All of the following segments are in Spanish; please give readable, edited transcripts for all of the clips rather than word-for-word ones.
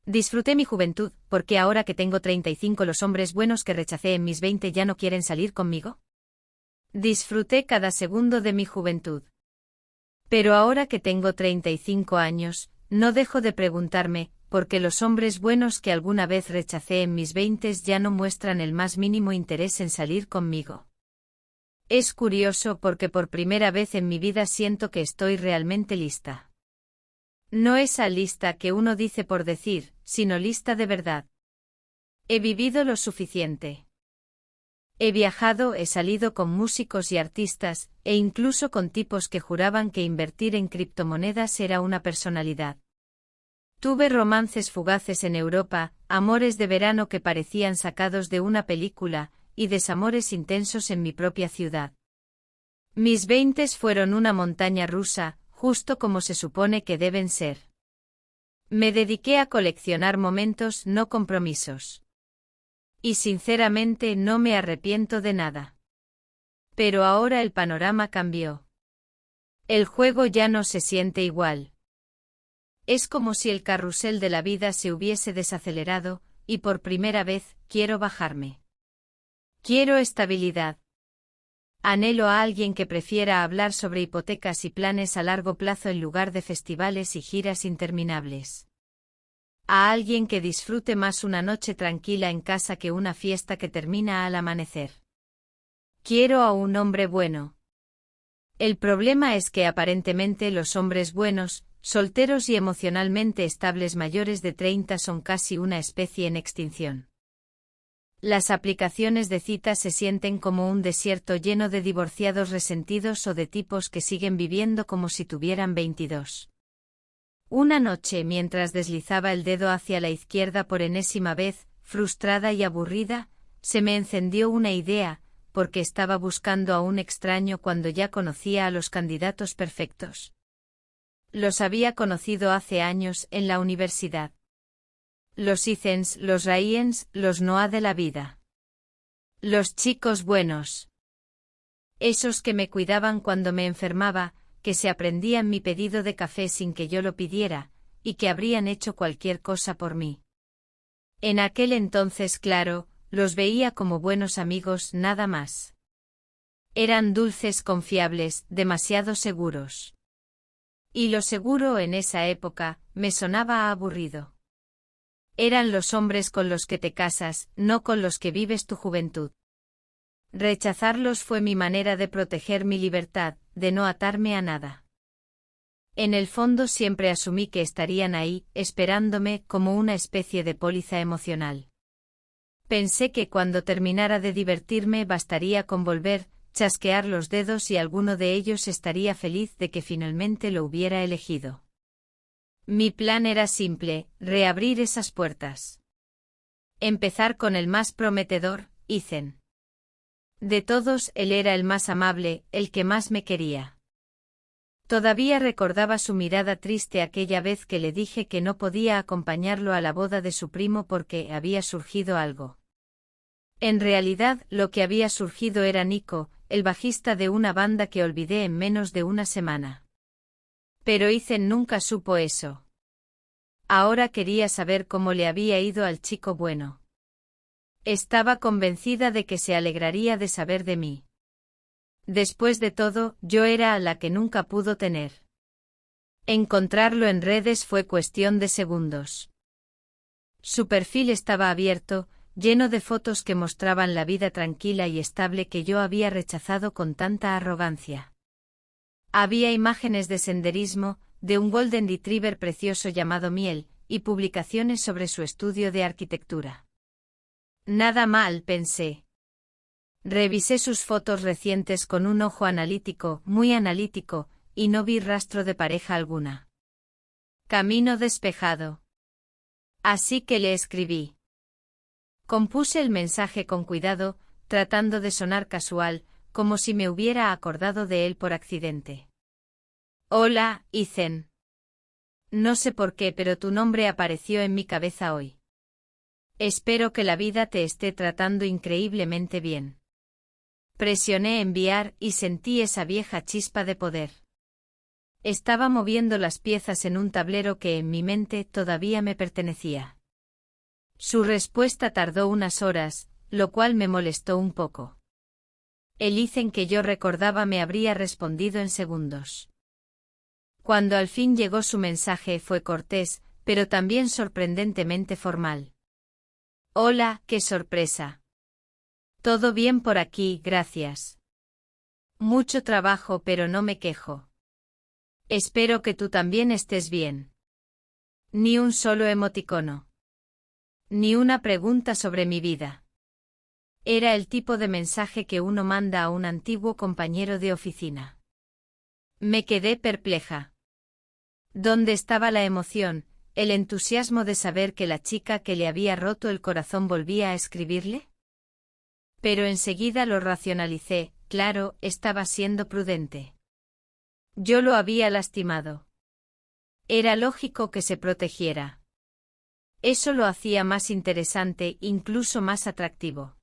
Disfruté mi juventud, porque ahora que tengo 35 los hombres buenos que rechacé en mis 20 ya no quieren salir conmigo. Disfruté cada segundo de mi juventud. Pero ahora que tengo 35 años, no dejo de preguntarme, ¿por qué los hombres buenos que alguna vez rechacé en mis 20 ya no muestran el más mínimo interés en salir conmigo? Es curioso porque por primera vez en mi vida siento que estoy realmente lista. No esa lista que uno dice por decir, sino lista de verdad. He vivido lo suficiente. He viajado, he salido con músicos y artistas, e incluso con tipos que juraban que invertir en criptomonedas era una personalidad. Tuve romances fugaces en Europa, amores de verano que parecían sacados de una película, y desamores intensos en mi propia ciudad. Mis 20 fueron una montaña rusa, justo como se supone que deben ser. Me dediqué a coleccionar momentos, no compromisos. Y sinceramente no me arrepiento de nada. Pero ahora el panorama cambió. El juego ya no se siente igual. Es como si el carrusel de la vida se hubiese desacelerado, y por primera vez, quiero bajarme. Quiero estabilidad. Anhelo a alguien que prefiera hablar sobre hipotecas y planes a largo plazo en lugar de festivales y giras interminables. A alguien que disfrute más una noche tranquila en casa que una fiesta que termina al amanecer. Quiero a un hombre bueno. El problema es que aparentemente los hombres buenos, solteros y emocionalmente estables mayores de 30 son casi una especie en extinción. Las aplicaciones de citas se sienten como un desierto lleno de divorciados resentidos o de tipos que siguen viviendo como si tuvieran 22. Una noche, mientras deslizaba el dedo hacia la izquierda por enésima vez, frustrada y aburrida, se me encendió una idea, porque estaba buscando a un extraño cuando ya conocía a los candidatos perfectos. Los había conocido hace años en la universidad. Los Ethens, los Ryans, los Noah de la vida. Los chicos buenos. Esos que me cuidaban cuando me enfermaba, que se aprendían mi pedido de café sin que yo lo pidiera, y que habrían hecho cualquier cosa por mí. En aquel entonces, claro, los veía como buenos amigos, nada más. Eran dulces, confiables, demasiado seguros. Y lo seguro en esa época, me sonaba aburrido. Eran los hombres con los que te casas, no con los que vives tu juventud. Rechazarlos fue mi manera de proteger mi libertad, de no atarme a nada. En el fondo siempre asumí que estarían ahí, esperándome, como una especie de póliza emocional. Pensé que cuando terminara de divertirme bastaría con volver, chasquear los dedos y alguno de ellos estaría feliz de que finalmente lo hubiera elegido. Mi plan era simple, reabrir esas puertas. Empezar con el más prometedor, Ethan. De todos, él era el más amable, el que más me quería. Todavía recordaba su mirada triste aquella vez que le dije que no podía acompañarlo a la boda de su primo porque había surgido algo. En realidad, lo que había surgido era Nico, el bajista de una banda que olvidé en menos de una semana. Pero Ethan nunca supo eso. Ahora quería saber cómo le había ido al chico bueno. Estaba convencida de que se alegraría de saber de mí. Después de todo, yo era a la que nunca pudo tener. Encontrarlo en redes fue cuestión de segundos. Su perfil estaba abierto, lleno de fotos que mostraban la vida tranquila y estable que yo había rechazado con tanta arrogancia. Había imágenes de senderismo, de un Golden Retriever precioso llamado Miel, y publicaciones sobre su estudio de arquitectura. Nada mal, pensé. Revisé sus fotos recientes con un ojo analítico, muy analítico, y no vi rastro de pareja alguna. Camino despejado. Así que le escribí. Compuse el mensaje con cuidado, tratando de sonar casual, como si me hubiera acordado de él por accidente. Hola, Ethan. No sé por qué, pero tu nombre apareció en mi cabeza hoy. Espero que la vida te esté tratando increíblemente bien. Presioné enviar y sentí esa vieja chispa de poder. Estaba moviendo las piezas en un tablero que en mi mente todavía me pertenecía. Su respuesta tardó unas horas, lo cual me molestó un poco. El Ethan que yo recordaba me habría respondido en segundos. Cuando al fin llegó su mensaje fue cortés, pero también sorprendentemente formal. Hola, qué sorpresa. Todo bien por aquí, gracias. Mucho trabajo pero no me quejo. Espero que tú también estés bien. Ni un solo emoticono. Ni una pregunta sobre mi vida. Era el tipo de mensaje que uno manda a un antiguo compañero de oficina. Me quedé perpleja. ¿Dónde estaba la emoción, el entusiasmo de saber que la chica que le había roto el corazón volvía a escribirle? Pero enseguida lo racionalicé, claro, estaba siendo prudente. Yo lo había lastimado. Era lógico que se protegiera. Eso lo hacía más interesante, incluso más atractivo.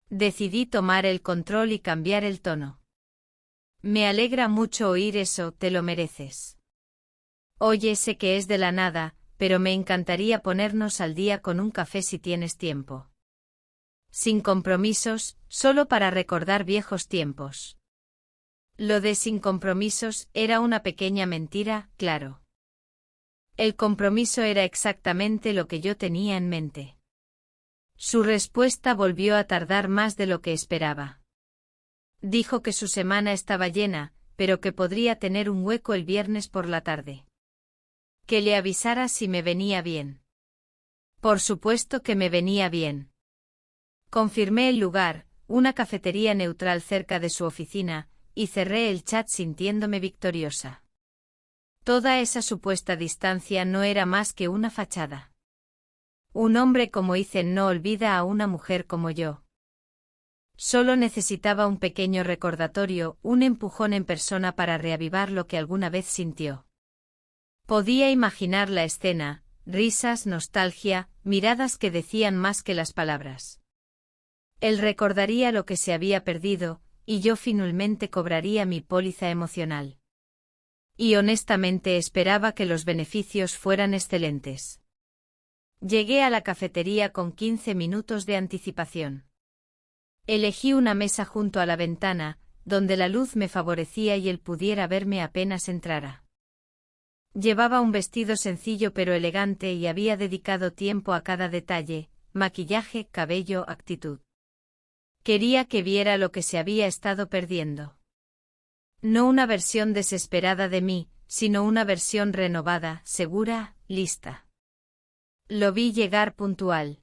Decidí tomar el control y cambiar el tono. Me alegra mucho oír eso, te lo mereces. Oye, sé que es de la nada, pero me encantaría ponernos al día con un café si tienes tiempo. Sin compromisos, solo para recordar viejos tiempos. Lo de sin compromisos era una pequeña mentira, claro. El compromiso era exactamente lo que yo tenía en mente. Su respuesta volvió a tardar más de lo que esperaba. Dijo que su semana estaba llena, pero que podría tener un hueco el viernes por la tarde. Que le avisara si me venía bien. Por supuesto que me venía bien. Confirmé el lugar, una cafetería neutral cerca de su oficina, y cerré el chat sintiéndome victoriosa. Toda esa supuesta distancia no era más que una fachada. Un hombre como Ethan no olvida a una mujer como yo. Solo necesitaba un pequeño recordatorio, un empujón en persona para reavivar lo que alguna vez sintió. Podía imaginar la escena, risas, nostalgia, miradas que decían más que las palabras. Él recordaría lo que se había perdido, y yo finalmente cobraría mi póliza emocional. Y honestamente esperaba que los beneficios fueran excelentes. Llegué a la cafetería con 15 minutos de anticipación. Elegí una mesa junto a la ventana, donde la luz me favorecía y él pudiera verme apenas entrara. Llevaba un vestido sencillo pero elegante y había dedicado tiempo a cada detalle, maquillaje, cabello, actitud. Quería que viera lo que se había estado perdiendo. No una versión desesperada de mí, sino una versión renovada, segura, lista. Lo vi llegar puntual.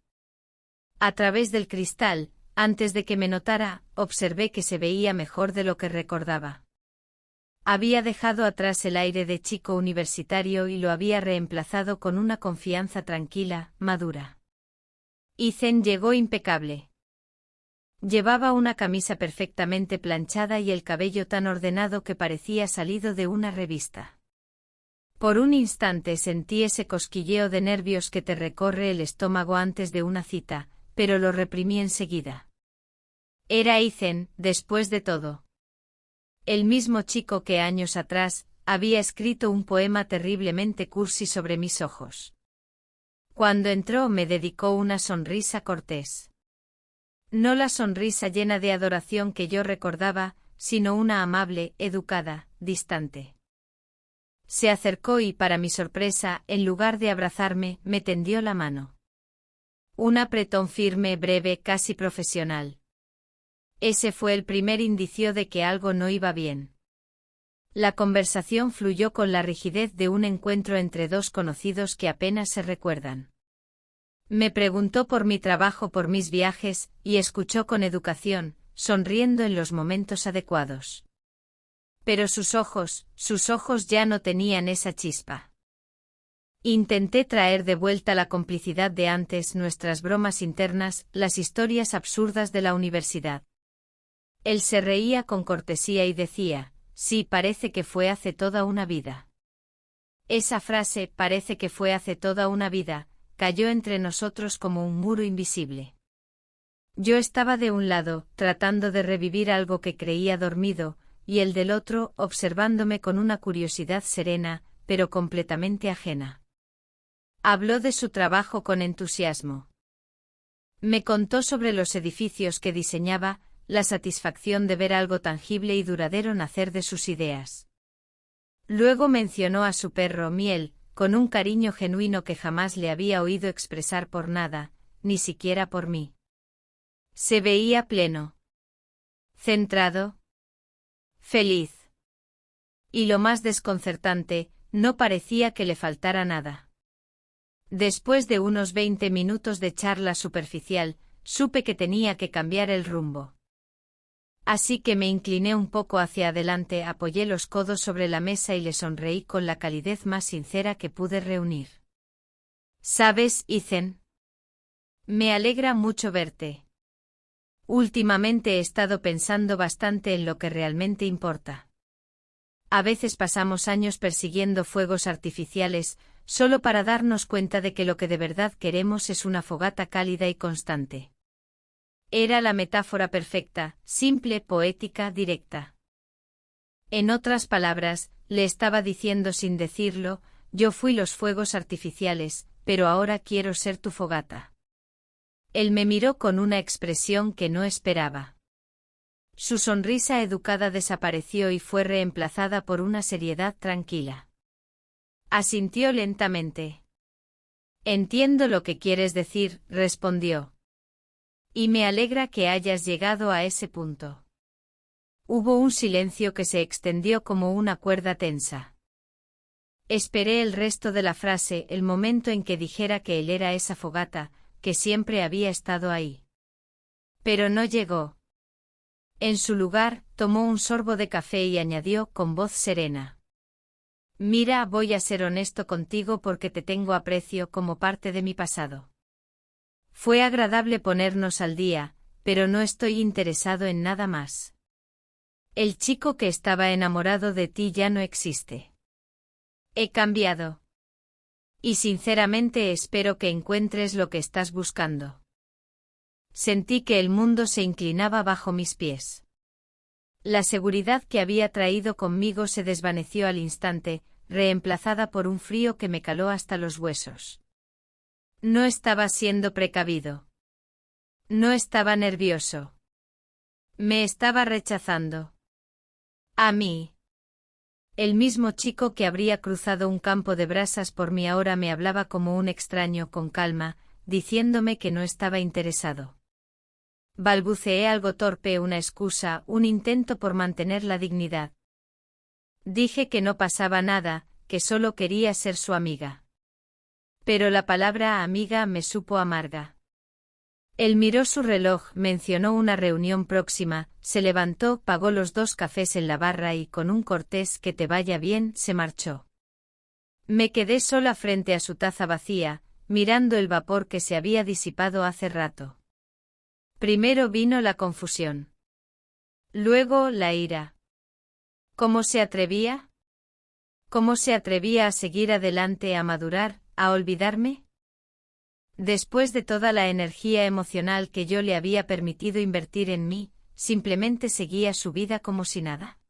A través del cristal, antes de que me notara, observé que se veía mejor de lo que recordaba. Había dejado atrás el aire de chico universitario y lo había reemplazado con una confianza tranquila, madura. Ethan llegó impecable. Llevaba una camisa perfectamente planchada y el cabello tan ordenado que parecía salido de una revista. Por un instante sentí ese cosquilleo de nervios que te recorre el estómago antes de una cita, pero lo reprimí enseguida. Era Ethan, después de todo. El mismo chico que años atrás había escrito un poema terriblemente cursi sobre mis ojos. Cuando entró me dedicó una sonrisa cortés. No la sonrisa llena de adoración que yo recordaba, sino una amable, educada, distante. Se acercó y, para mi sorpresa, en lugar de abrazarme, me tendió la mano. Un apretón firme, breve, casi profesional. Ese fue el primer indicio de que algo no iba bien. La conversación fluyó con la rigidez de un encuentro entre dos conocidos que apenas se recuerdan. Me preguntó por mi trabajo, por mis viajes, y escuchó con educación, sonriendo en los momentos adecuados. Pero sus ojos ya no tenían esa chispa. Intenté traer de vuelta la complicidad de antes, nuestras bromas internas, las historias absurdas de la universidad. Él se reía con cortesía y decía, sí, parece que fue hace toda una vida. Esa frase, parece que fue hace toda una vida, cayó entre nosotros como un muro invisible. Yo estaba de un lado, tratando de revivir algo que creía dormido, y el del otro observándome con una curiosidad serena, pero completamente ajena. Habló de su trabajo con entusiasmo. Me contó sobre los edificios que diseñaba, la satisfacción de ver algo tangible y duradero nacer de sus ideas. Luego mencionó a su perro Miel, con un cariño genuino que jamás le había oído expresar por nada, ni siquiera por mí. Se veía pleno, centrado, feliz. Y lo más desconcertante, no parecía que le faltara nada. Después de unos 20 minutos de charla superficial, supe que tenía que cambiar el rumbo. Así que me incliné un poco hacia adelante, apoyé los codos sobre la mesa y le sonreí con la calidez más sincera que pude reunir. ¿Sabes, Ethan? Me alegra mucho verte. Últimamente he estado pensando bastante en lo que realmente importa. A veces pasamos años persiguiendo fuegos artificiales, solo para darnos cuenta de que lo que de verdad queremos es una fogata cálida y constante. Era la metáfora perfecta, simple, poética, directa. En otras palabras, le estaba diciendo sin decirlo, yo fui los fuegos artificiales, pero ahora quiero ser tu fogata. Él me miró con una expresión que no esperaba. Su sonrisa educada desapareció y fue reemplazada por una seriedad tranquila. Asintió lentamente. Entiendo lo que quieres decir, respondió. Y me alegra que hayas llegado a ese punto. Hubo un silencio que se extendió como una cuerda tensa. Esperé el resto de la frase, el momento en que dijera que él era esa fogata, que siempre había estado ahí. Pero no llegó. En su lugar, tomó un sorbo de café y añadió con voz serena. Mira, voy a ser honesto contigo porque te tengo aprecio como parte de mi pasado. Fue agradable ponernos al día, pero no estoy interesado en nada más. El chico que estaba enamorado de ti ya no existe. He cambiado. Y sinceramente espero que encuentres lo que estás buscando. Sentí que el mundo se inclinaba bajo mis pies. La seguridad que había traído conmigo se desvaneció al instante, reemplazada por un frío que me caló hasta los huesos. No estaba siendo precavido. No estaba nervioso. Me estaba rechazando. A mí. El mismo chico que habría cruzado un campo de brasas por mí ahora me hablaba como un extraño con calma, diciéndome que no estaba interesado. Balbuceé algo torpe, una excusa, un intento por mantener la dignidad. Dije que no pasaba nada, que solo quería ser su amiga. Pero la palabra amiga me supo amarga. Él miró su reloj, mencionó una reunión próxima, se levantó, pagó los 2 cafés en la barra y con un cortés que te vaya bien, se marchó. Me quedé sola frente a su taza vacía, mirando el vapor que se había disipado hace rato. Primero vino la confusión. Luego la ira. ¿Cómo se atrevía? ¿Cómo se atrevía a seguir adelante, a madurar, a olvidarme? Después de toda la energía emocional que yo le había permitido invertir en mí, simplemente seguía su vida como si nada.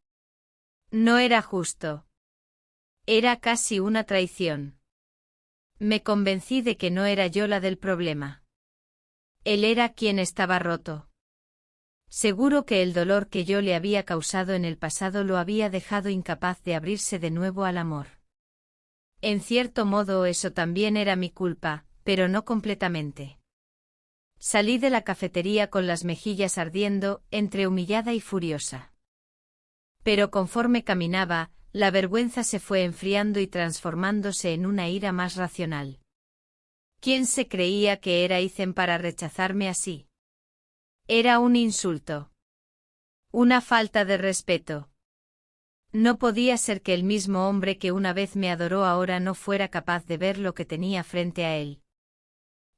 No era justo. Era casi una traición. Me convencí de que no era yo la del problema. Él era quien estaba roto. Seguro que el dolor que yo le había causado en el pasado lo había dejado incapaz de abrirse de nuevo al amor. En cierto modo eso también era mi culpa, pero no completamente. Salí de la cafetería con las mejillas ardiendo, entre humillada y furiosa. Pero conforme caminaba, la vergüenza se fue enfriando y transformándose en una ira más racional. ¿Quién se creía que era Ethan para rechazarme así? Era un insulto. Una falta de respeto. No podía ser que el mismo hombre que una vez me adoró ahora no fuera capaz de ver lo que tenía frente a él.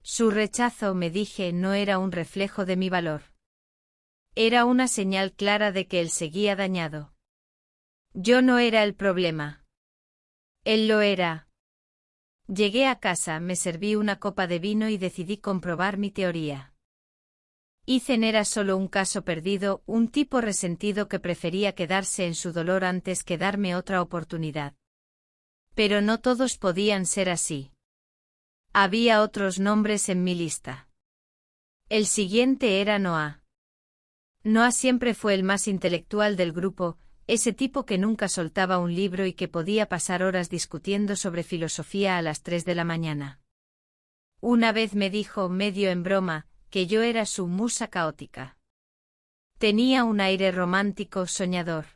Su rechazo, me dije, no era un reflejo de mi valor. Era una señal clara de que él seguía dañado. Yo no era el problema. Él lo era. Llegué a casa, me serví una copa de vino y decidí comprobar mi teoría. Ethan era solo un caso perdido, un tipo resentido que prefería quedarse en su dolor antes que darme otra oportunidad. Pero no todos podían ser así. Había otros nombres en mi lista. El siguiente era Noah. Noah siempre fue el más intelectual del grupo, ese tipo que nunca soltaba un libro y que podía pasar horas discutiendo sobre filosofía a las 3 de la mañana. Una vez me dijo, medio en broma, que yo era su musa caótica. Tenía un aire romántico, soñador.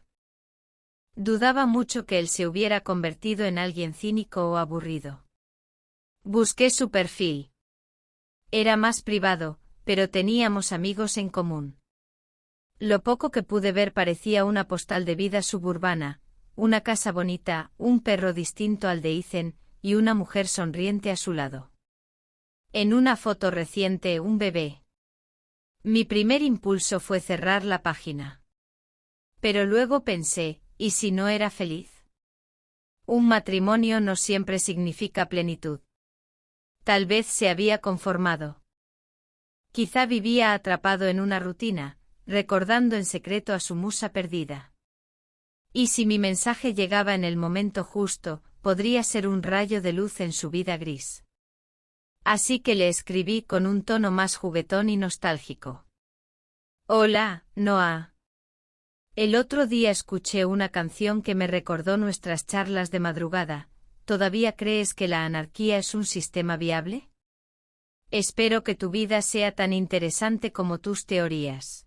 Dudaba mucho que él se hubiera convertido en alguien cínico o aburrido. Busqué su perfil. Era más privado, pero teníamos amigos en común. Lo poco que pude ver parecía una postal de vida suburbana, una casa bonita, un perro distinto al de Ethan, y una mujer sonriente a su lado. En una foto reciente, un bebé. Mi primer impulso fue cerrar la página. Pero luego pensé, ¿y si no era feliz? Un matrimonio no siempre significa plenitud. Tal vez se había conformado. Quizá vivía atrapado en una rutina, recordando en secreto a su musa perdida. Y si mi mensaje llegaba en el momento justo, podría ser un rayo de luz en su vida gris. Así que le escribí con un tono más juguetón y nostálgico. Hola, Noah. El otro día escuché una canción que me recordó nuestras charlas de madrugada. ¿Todavía crees que la anarquía es un sistema viable? Espero que tu vida sea tan interesante como tus teorías.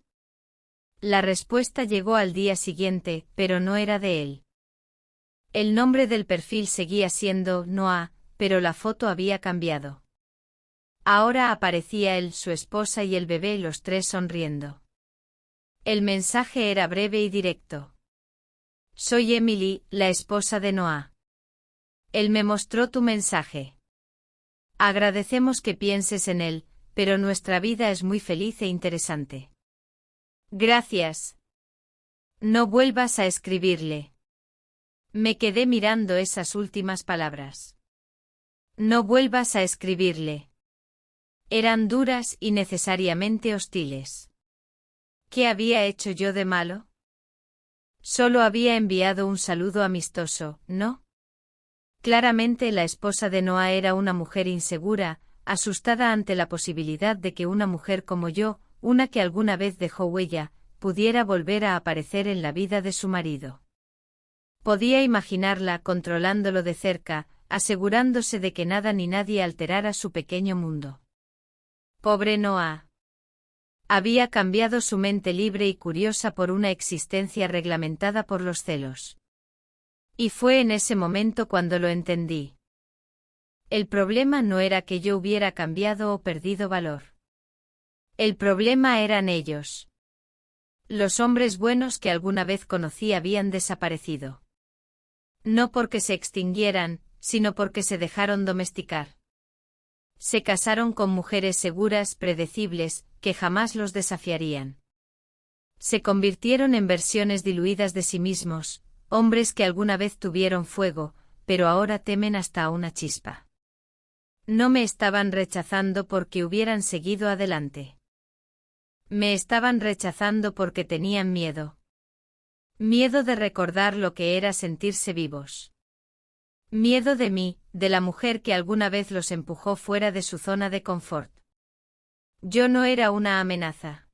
La respuesta llegó al día siguiente, pero no era de él. El nombre del perfil seguía siendo Noah, pero la foto había cambiado. Ahora aparecía él, su esposa y el bebé, los tres sonriendo. El mensaje era breve y directo. Soy Emily, la esposa de Noah. Él me mostró tu mensaje. Agradecemos que pienses en él, pero nuestra vida es muy feliz e interesante. Gracias. No vuelvas a escribirle. Me quedé mirando esas últimas palabras. No vuelvas a escribirle. Eran duras y necesariamente hostiles. ¿Qué había hecho yo de malo? Solo había enviado un saludo amistoso, ¿no? Claramente la esposa de Noah era una mujer insegura, asustada ante la posibilidad de que una mujer como yo, una que alguna vez dejó huella, pudiera volver a aparecer en la vida de su marido. Podía imaginarla controlándolo de cerca, asegurándose de que nada ni nadie alterara su pequeño mundo. Pobre Noah. Había cambiado su mente libre y curiosa por una existencia reglamentada por los celos. Y fue en ese momento cuando lo entendí. El problema no era que yo hubiera cambiado o perdido valor. El problema eran ellos. Los hombres buenos que alguna vez conocí habían desaparecido. No porque se extinguieran, sino porque se dejaron domesticar. Se casaron con mujeres seguras, predecibles, que jamás los desafiarían. Se convirtieron en versiones diluidas de sí mismos, hombres que alguna vez tuvieron fuego, pero ahora temen hasta a una chispa. No me estaban rechazando porque hubieran seguido adelante. Me estaban rechazando porque tenían miedo. Miedo de recordar lo que era sentirse vivos. Miedo de mí, de la mujer que alguna vez los empujó fuera de su zona de confort. Yo no era una amenaza.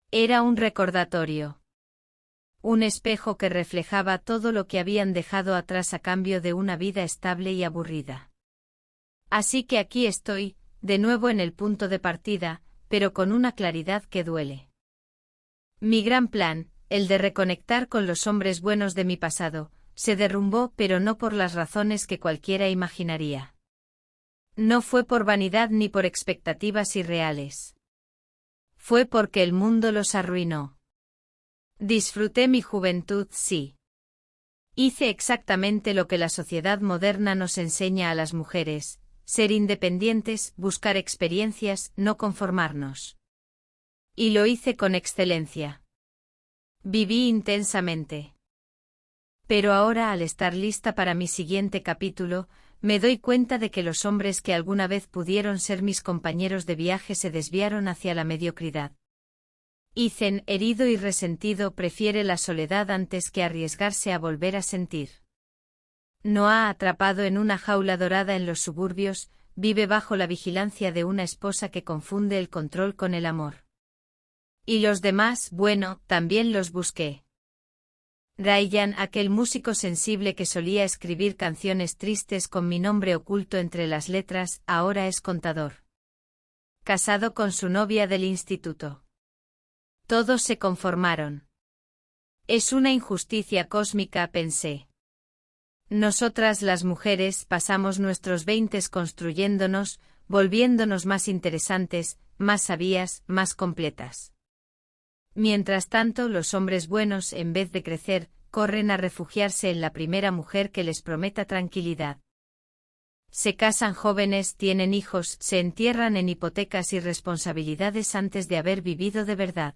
Era un recordatorio. Un espejo que reflejaba todo lo que habían dejado atrás a cambio de una vida estable y aburrida. Así que aquí estoy, de nuevo en el punto de partida, pero con una claridad que duele. Mi gran plan, el de reconectar con los hombres buenos de mi pasado, se derrumbó, pero no por las razones que cualquiera imaginaría. No fue por vanidad ni por expectativas irreales. Fue porque el mundo los arruinó. Disfruté mi juventud, sí. Hice exactamente lo que la sociedad moderna nos enseña a las mujeres: ser independientes, buscar experiencias, no conformarnos. Y lo hice con excelencia. Viví intensamente. Pero ahora, al estar lista para mi siguiente capítulo, me doy cuenta de que los hombres que alguna vez pudieron ser mis compañeros de viaje se desviaron hacia la mediocridad. Ethan, herido y resentido, prefiere la soledad antes que arriesgarse a volver a sentir. Noah, atrapado en una jaula dorada en los suburbios, vive bajo la vigilancia de una esposa que confunde el control con el amor. Y los demás, bueno, también los busqué. Ryan, aquel músico sensible que solía escribir canciones tristes con mi nombre oculto entre las letras, ahora es contador. Casado con su novia del instituto. Todos se conformaron. Es una injusticia cósmica, pensé. Nosotras las mujeres pasamos nuestros 20 construyéndonos, volviéndonos más interesantes, más sabias, más completas. Mientras tanto, los hombres buenos, en vez de crecer, corren a refugiarse en la primera mujer que les prometa tranquilidad. Se casan jóvenes, tienen hijos, se entierran en hipotecas y responsabilidades antes de haber vivido de verdad.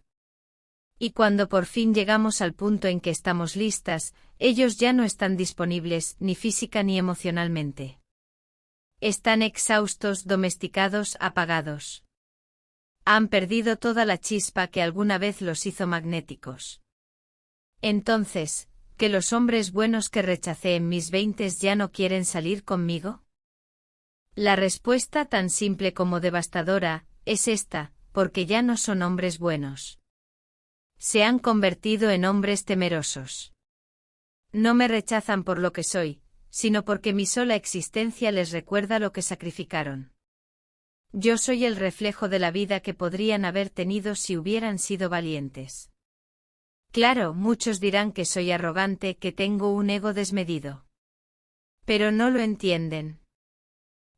Y cuando por fin llegamos al punto en que estamos listas, ellos ya no están disponibles, ni física ni emocionalmente. Están exhaustos, domesticados, apagados. Han perdido toda la chispa que alguna vez los hizo magnéticos. Entonces, ¿que los hombres buenos que rechacé en mis 20 ya no quieren salir conmigo? La respuesta, tan simple como devastadora, es esta: porque ya no son hombres buenos. Se han convertido en hombres temerosos. No me rechazan por lo que soy, sino porque mi sola existencia les recuerda lo que sacrificaron. Yo soy el reflejo de la vida que podrían haber tenido si hubieran sido valientes. Claro, muchos dirán que soy arrogante, que tengo un ego desmedido. Pero no lo entienden.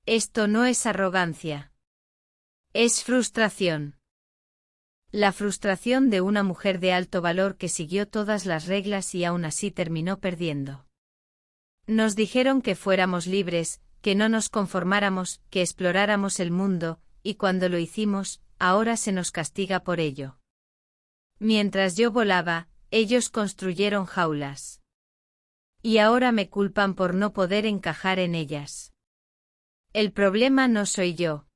Esto no es arrogancia. Es frustración. La frustración de una mujer de alto valor que siguió todas las reglas y aún así terminó perdiendo. Nos dijeron que fuéramos libres, que no nos conformáramos, que exploráramos el mundo, y cuando lo hicimos, ahora se nos castiga por ello. Mientras yo volaba, ellos construyeron jaulas. Y ahora me culpan por no poder encajar en ellas. El problema no soy yo.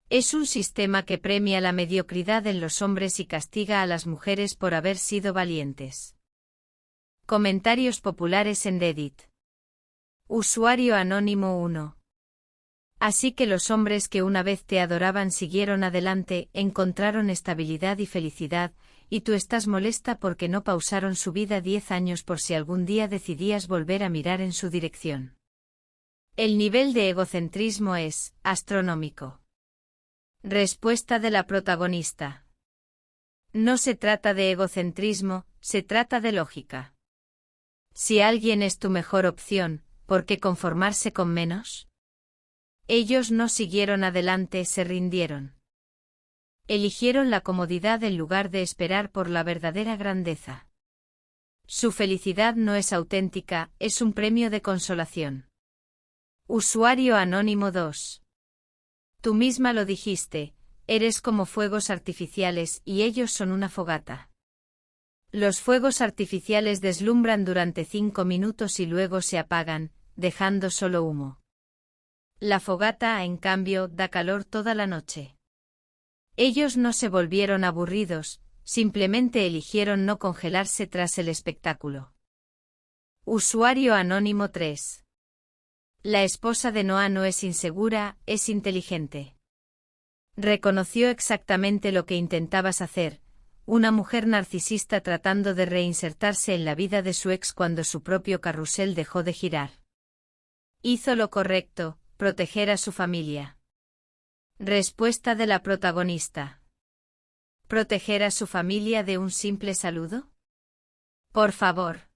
Es un sistema que premia la mediocridad en los hombres y castiga a las mujeres por haber sido valientes. Comentarios populares en Reddit. Usuario anónimo 1. Así que los hombres que una vez te adoraban siguieron adelante, encontraron estabilidad y felicidad, y tú estás molesta porque no pausaron su vida 10 años por si algún día decidías volver a mirar en su dirección. El nivel de egocentrismo es astronómico. Respuesta de la protagonista. No se trata de egocentrismo, se trata de lógica. Si alguien es tu mejor opción, ¿por qué conformarse con menos? Ellos no siguieron adelante, se rindieron. Eligieron la comodidad en lugar de esperar por la verdadera grandeza. Su felicidad no es auténtica, es un premio de consolación. Usuario anónimo 2. Tú misma lo dijiste, eres como fuegos artificiales y ellos son una fogata. Los fuegos artificiales deslumbran durante 5 minutos y luego se apagan, dejando solo humo. La fogata, en cambio, da calor toda la noche. Ellos no se volvieron aburridos, simplemente eligieron no congelarse tras el espectáculo. Usuario anónimo 3. La esposa de Noah no es insegura, es inteligente. Reconoció exactamente lo que intentabas hacer, una mujer narcisista tratando de reinsertarse en la vida de su ex cuando su propio carrusel dejó de girar. Hizo lo correcto, proteger a su familia. Respuesta de la protagonista. ¿Proteger a su familia de un simple saludo? Por favor.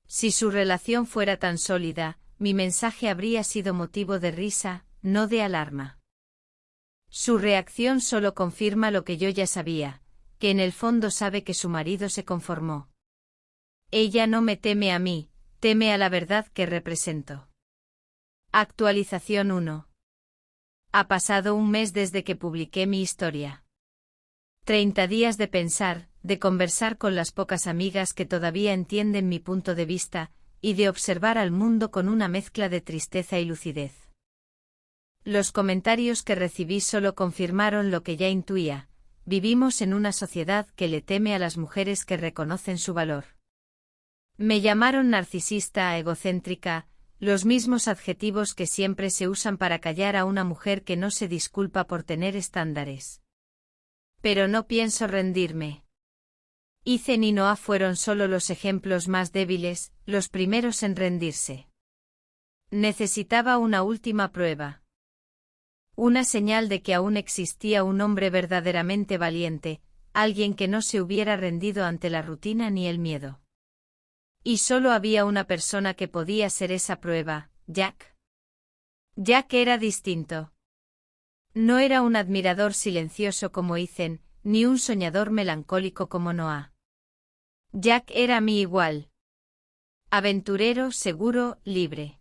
Si su relación fuera tan sólida, mi mensaje habría sido motivo de risa, no de alarma. Su reacción solo confirma lo que yo ya sabía, que en el fondo sabe que su marido se conformó. Ella no me teme a mí, teme a la verdad que represento. Actualización 1. Ha pasado un mes desde que publiqué mi historia. 30 días de pensar, de conversar con las pocas amigas que todavía entienden mi punto de vista, y de observar al mundo con una mezcla de tristeza y lucidez. Los comentarios que recibí solo confirmaron lo que ya intuía: vivimos en una sociedad que le teme a las mujeres que reconocen su valor. Me llamaron narcisista, egocéntrica, los mismos adjetivos que siempre se usan para callar a una mujer que no se disculpa por tener estándares. Pero no pienso rendirme. Ethan y Noah fueron solo los ejemplos más débiles, los primeros en rendirse. Necesitaba una última prueba. Una señal de que aún existía un hombre verdaderamente valiente, alguien que no se hubiera rendido ante la rutina ni el miedo. Y solo había una persona que podía ser esa prueba, Jack. Jack era distinto. No era un admirador silencioso como Ethan, ni un soñador melancólico como Noah. Jack era a mí igual. Aventurero, seguro, libre.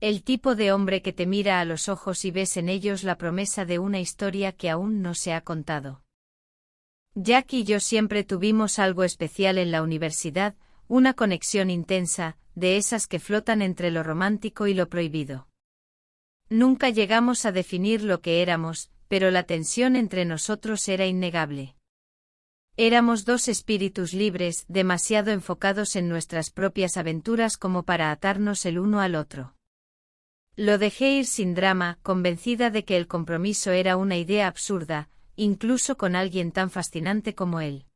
El tipo de hombre que te mira a los ojos y ves en ellos la promesa de una historia que aún no se ha contado. Jack y yo siempre tuvimos algo especial en la universidad, una conexión intensa, de esas que flotan entre lo romántico y lo prohibido. Nunca llegamos a definir lo que éramos, pero la tensión entre nosotros era innegable. Éramos dos espíritus libres, demasiado enfocados en nuestras propias aventuras como para atarnos el uno al otro. Lo dejé ir sin drama, convencida de que el compromiso era una idea absurda, incluso con alguien tan fascinante como él.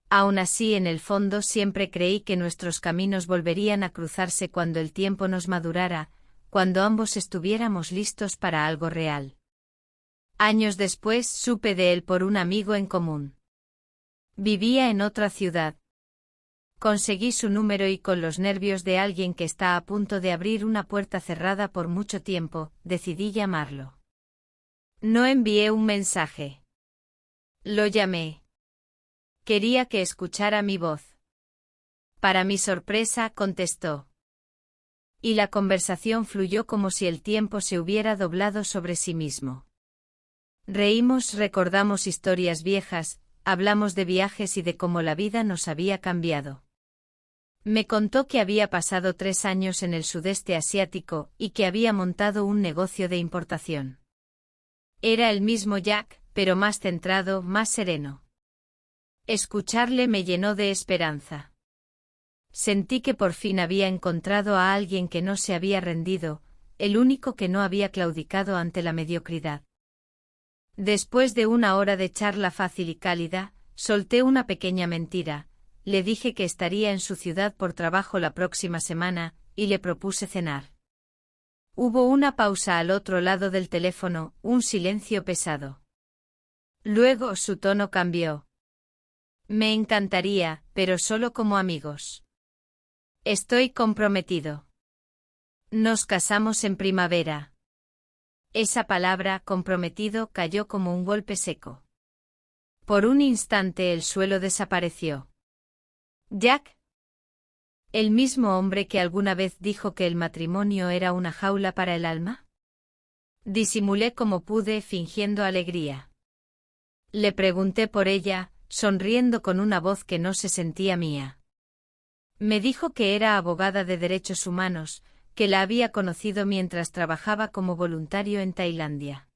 Aún así, en el fondo siempre creí que nuestros caminos volverían a cruzarse cuando el tiempo nos madurara, cuando ambos estuviéramos listos para algo real. Años después supe de él por un amigo en común. Vivía en otra ciudad. Conseguí su número y con los nervios de alguien que está a punto de abrir una puerta cerrada por mucho tiempo, decidí llamarlo. No envié un mensaje. Lo llamé. Quería que escuchara mi voz. Para mi sorpresa, contestó. Y la conversación fluyó como si el tiempo se hubiera doblado sobre sí mismo. Reímos, recordamos historias viejas, hablamos de viajes y de cómo la vida nos había cambiado. Me contó que había pasado 3 años en el sudeste asiático y que había montado un negocio de importación. Era el mismo Jack, pero más centrado, más sereno. Escucharle me llenó de esperanza. Sentí que por fin había encontrado a alguien que no se había rendido, el único que no había claudicado ante la mediocridad. Después de 1 hora de charla fácil y cálida, solté una pequeña mentira, le dije que estaría en su ciudad por trabajo la próxima semana, y le propuse cenar. Hubo una pausa al otro lado del teléfono, un silencio pesado. Luego su tono cambió. Me encantaría, pero solo como amigos. Estoy comprometido. Nos casamos en primavera. Esa palabra, comprometido, cayó como un golpe seco. Por un instante el suelo desapareció. Jack. ¿El mismo hombre que alguna vez dijo que el matrimonio era una jaula para el alma? Disimulé como pude, fingiendo alegría. Le pregunté por ella, sonriendo con una voz que no se sentía mía. Me dijo que era abogada de derechos humanos, que la había conocido mientras trabajaba como voluntario en Tailandia.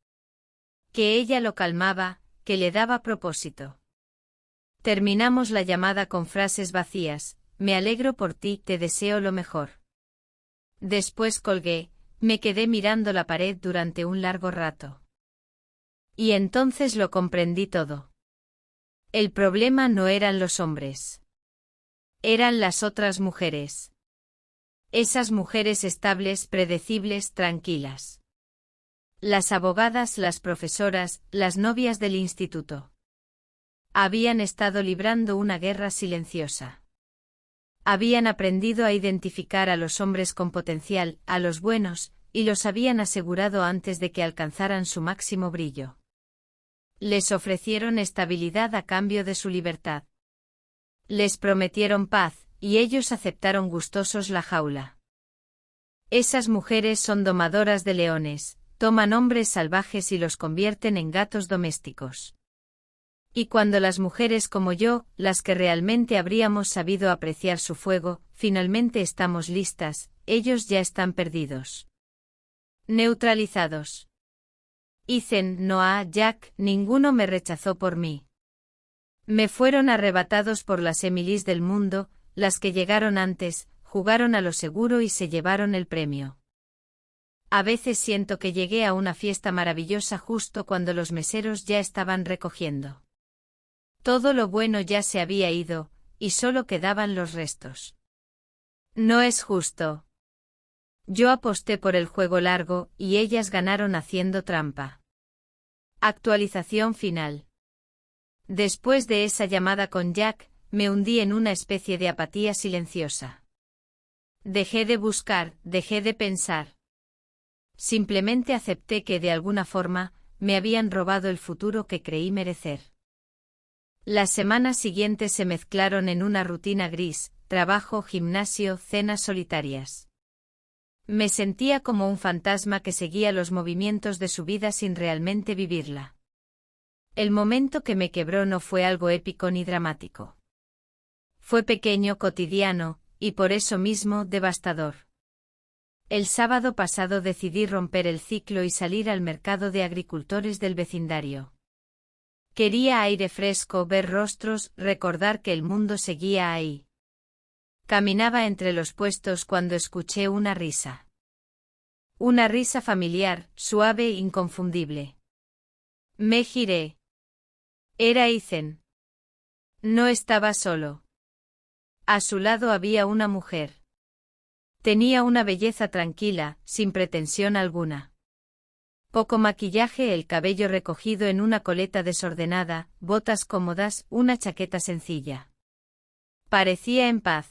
Que ella lo calmaba, que le daba propósito. Terminamos la llamada con frases vacías, me alegro por ti, te deseo lo mejor. Después colgué, me quedé mirando la pared durante un largo rato. Y entonces lo comprendí todo. El problema no eran los hombres. Eran las otras mujeres. Esas mujeres estables, predecibles, tranquilas. Las abogadas, las profesoras, las novias del instituto. Habían estado librando una guerra silenciosa. Habían aprendido a identificar a los hombres con potencial, a los buenos, y los habían asegurado antes de que alcanzaran su máximo brillo. Les ofrecieron estabilidad a cambio de su libertad. Les prometieron paz, y ellos aceptaron gustosos la jaula. Esas mujeres son domadoras de leones, toman hombres salvajes y los convierten en gatos domésticos. Y cuando las mujeres como yo, las que realmente habríamos sabido apreciar su fuego, finalmente estamos listas, ellos ya están perdidos. Neutralizados. Ethan, Noah, Jack, ninguno me rechazó por mí. Me fueron arrebatados por las Emilys del mundo, las que llegaron antes, jugaron a lo seguro y se llevaron el premio. A veces siento que llegué a una fiesta maravillosa justo cuando los meseros ya estaban recogiendo. Todo lo bueno ya se había ido, y solo quedaban los restos. No es justo. Yo aposté por el juego largo, y ellas ganaron haciendo trampa. Actualización final. Después de esa llamada con Jack, me hundí en una especie de apatía silenciosa. Dejé de buscar, dejé de pensar. Simplemente acepté que de alguna forma, me habían robado el futuro que creí merecer. Las semanas siguientes se mezclaron en una rutina gris, trabajo, gimnasio, cenas solitarias. Me sentía como un fantasma que seguía los movimientos de su vida sin realmente vivirla. El momento que me quebró no fue algo épico ni dramático. Fue pequeño, cotidiano, y por eso mismo devastador. El sábado pasado decidí romper el ciclo y salir al mercado de agricultores del vecindario. Quería aire fresco, ver rostros, recordar que el mundo seguía ahí. Caminaba entre los puestos cuando escuché una risa. Una risa familiar, suave e inconfundible. Me giré. Era Ethan. No estaba solo. A su lado había una mujer. Tenía una belleza tranquila, sin pretensión alguna. Poco maquillaje, el cabello recogido en una coleta desordenada, botas cómodas, una chaqueta sencilla. Parecía en paz.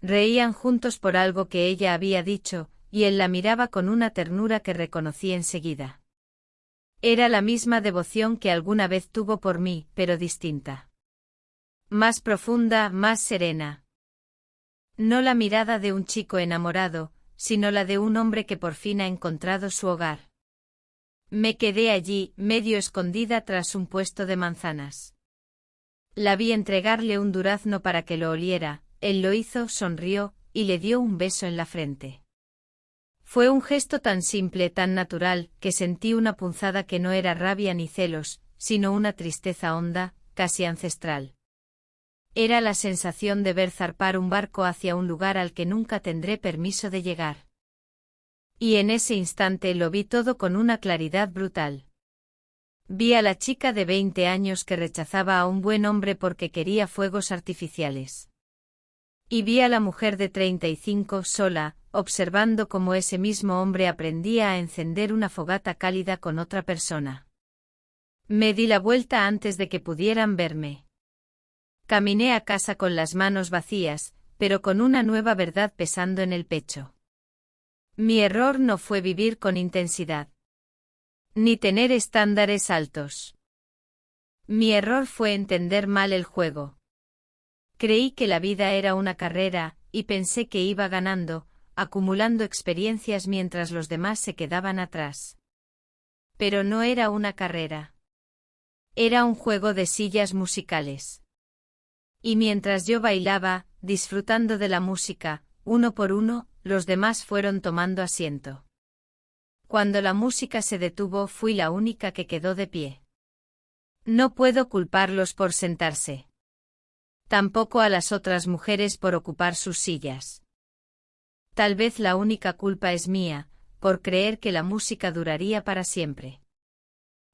Reían juntos por algo que ella había dicho, y él la miraba con una ternura que reconocí enseguida. Era la misma devoción que alguna vez tuvo por mí, pero distinta. Más profunda, más serena. No la mirada de un chico enamorado, sino la de un hombre que por fin ha encontrado su hogar. Me quedé allí, medio escondida tras un puesto de manzanas. La vi entregarle un durazno para que lo oliera, él lo hizo, sonrió, y le dio un beso en la frente. Fue un gesto tan simple, tan natural, que sentí una punzada que no era rabia ni celos, sino una tristeza honda, casi ancestral. Era la sensación de ver zarpar un barco hacia un lugar al que nunca tendré permiso de llegar. Y en ese instante lo vi todo con una claridad brutal. Vi a la chica de 20 años que rechazaba a un buen hombre porque quería fuegos artificiales. Y vi a la mujer de 35 sola, observando cómo ese mismo hombre aprendía a encender una fogata cálida con otra persona. Me di la vuelta antes de que pudieran verme. Caminé a casa con las manos vacías, pero con una nueva verdad pesando en el pecho. Mi error no fue vivir con intensidad. Ni tener estándares altos. Mi error fue entender mal el juego. Creí que la vida era una carrera, y pensé que iba ganando, acumulando experiencias mientras los demás se quedaban atrás. Pero no era una carrera. Era un juego de sillas musicales. Y mientras yo bailaba, disfrutando de la música, uno por uno, los demás fueron tomando asiento. Cuando la música se detuvo, fui la única que quedó de pie. No puedo culparlos por sentarse. Tampoco a las otras mujeres por ocupar sus sillas. Tal vez la única culpa es mía, por creer que la música duraría para siempre.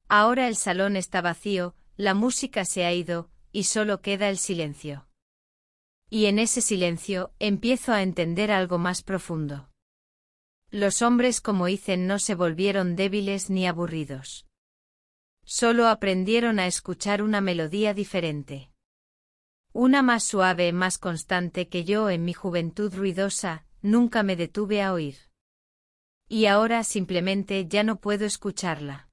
Ahora el salón está vacío, la música se ha ido, y solo queda el silencio. Y en ese silencio, empiezo a entender algo más profundo. Los hombres como Ethan no se volvieron débiles ni aburridos. Solo aprendieron a escuchar una melodía diferente. Una más suave, más constante que yo en mi juventud ruidosa, nunca me detuve a oír. Y ahora simplemente ya no puedo escucharla.